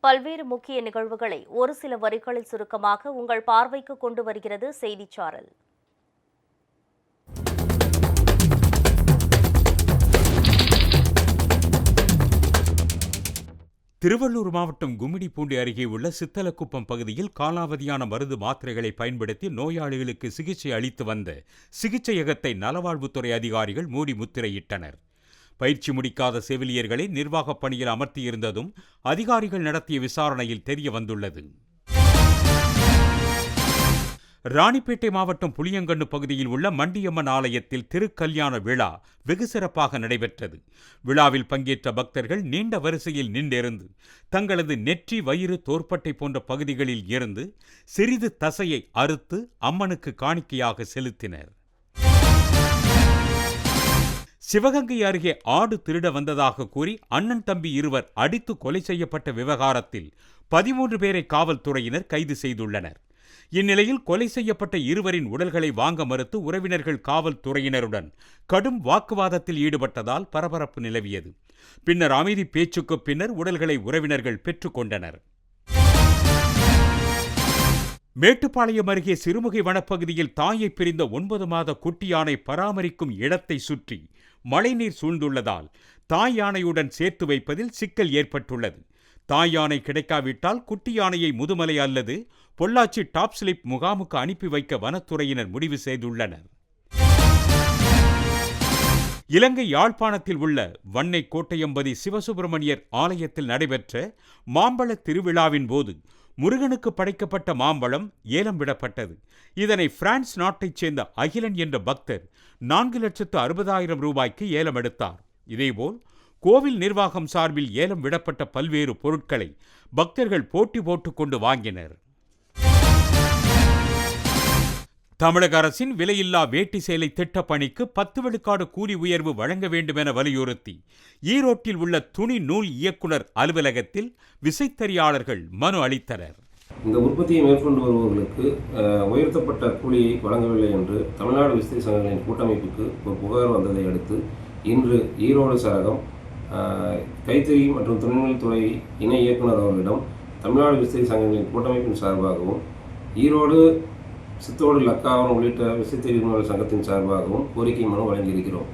பல்வேறு முக்கிய நிகழ்வுகளை ஒரு சில வரிகளில் சுருக்கமாக உங்கள் பார்வைக்கு கொண்டு வருகிறது செய்திச்சாரல். திருவள்ளூர் மாவட்டம் கும்மிடிப்பூண்டி அருகே உள்ள சித்தலக்குப்பம் பகுதியில் காலாவதியான மருந்து மாத்திரைகளை பயன்படுத்தி நோயாளிகளுக்கு சிகிச்சை அளித்து வந்த சிகிச்சையகத்தை நலவாழ்வுத்துறை அதிகாரிகள் மூடி முத்திரையிட்டனர். பயிற்சி முடிக்காத செவிலியர்களை நிர்வாகப் பணியில் அமர்த்தியிருந்ததும் அதிகாரிகள் நடத்திய விசாரணையில் தெரிய வந்துள்ளது. ராணிப்பேட்டை மாவட்டம் புளியங்கண்ணு பகுதியில் உள்ள மண்டியம்மன் ஆலயத்தில் திருக்கல்யாண விழா வெகு சிறப்பாக நடைபெற்றது. விழாவில் பங்கேற்ற பக்தர்கள் நீண்ட வரிசையில் நின்றிருந்து தங்களது நெற்றி, வயிறு, தோள்பட்டை போன்ற பகுதிகளில் இருந்து சிறிது தசையை அறுத்து அம்மனுக்கு காணிக்கையாக செலுத்தினர். சிவகங்கை அருகே ஆடு திருட வந்ததாக கூறி அண்ணன் தம்பி இருவர் அடித்து கொலை செய்யப்பட்ட விவகாரத்தில் 13 பேரை காவல்துறையினர் கைது செய்துள்ளனர். இந்நிலையில் கொலை செய்யப்பட்ட இருவரின் உடல்களை வாங்க மறுத்து உறவினர்கள் காவல்துறையினருடன் கடும் வாக்குவாதத்தில் ஈடுபட்டதால் பரபரப்பு நிலவியது. பின்னர் அமைதி பேச்சுக்கு பின்னர் உடல்களை உறவினர்கள் பெற்றுக்கொண்டனர். மேட்டுப்பாளையம் அருகே சிறுமுகை வனப்பகுதியில் தாயை பிரிந்த 9 மாத குட்டி யானை பராமரிக்கும் இடத்தை சுற்றி மழைநீர் சூழ்ந்துள்ளதால் தாய் யானையுடன் சேர்த்து வைப்பதில் சிக்கல் ஏற்பட்டுள்ளது. தாய் யானை கிடைக்காவிட்டால் குட்டி யானையை முதுமலை அல்லது பொள்ளாச்சி டாப் ஸ்லிப் முகாமுக்கு அனுப்பி வைக்க வனத்துறையினர் முடிவு செய்துள்ளனர். இலங்கை யாழ்ப்பாணத்தில் உள்ள வன்னை கோட்டையம்பதி சிவசுப்பிரமணியர் ஆலயத்தில் நடைபெற்ற மாம்பழ திருவிழாவின் போது முருகனுக்கு படைக்கப்பட்ட மாம்பழம் ஏலம் விடப்பட்டது. இதனை பிரான்ஸ் நாட்டைச் சேர்ந்த அகிலன் என்ற பக்தர் 4,60,000 ரூபாய்க்கு ஏலம் எடுத்தார். இதேபோல் கோவில் நிர்வாகம் சார்பில் ஏலம் விடப்பட்ட பல்வேறு பொருட்களை பக்தர்கள் போட்டி போட்டுக்கொண்டு வாங்கினர். தமிழக அரசின் விலையில்லா வேட்டி சேலை திட்டப்பணிக்கு 10 விழுக்காடு கூலி உயர்வு வழங்க வேண்டும் என வலியுறுத்தி ஈரோட்டில் உள்ள துணி நூல் இயக்குனர் அலுவலகத்தில் விசைத்தறியாளர்கள் மனு அளித்தனர். இந்த உற்பத்தியை மேற்கொண்டு வருபவர்களுக்கு உயர்த்தப்பட்ட கூலியை வழங்கவில்லை என்று தமிழ்நாடு விசை சங்கங்களின் கூட்டமைப்புக்கு ஒரு புகார் வந்ததை அடுத்து இன்று ஈரோடு சரகம் கைத்தறி மற்றும் துணிநூல் துறை இணை இயக்குனர் அவர்களிடம் தமிழ்நாடு விசை சங்கங்களின் கூட்டமைப்பின் சார்பாகவும் ஈரோடு சித்தோடு லக்காவரம் உள்ளிட்ட விசைத்தறி சங்கத்தின் சார்பாகவும் கோரிக்கை மனு வழங்கியிருக்கிறோம்.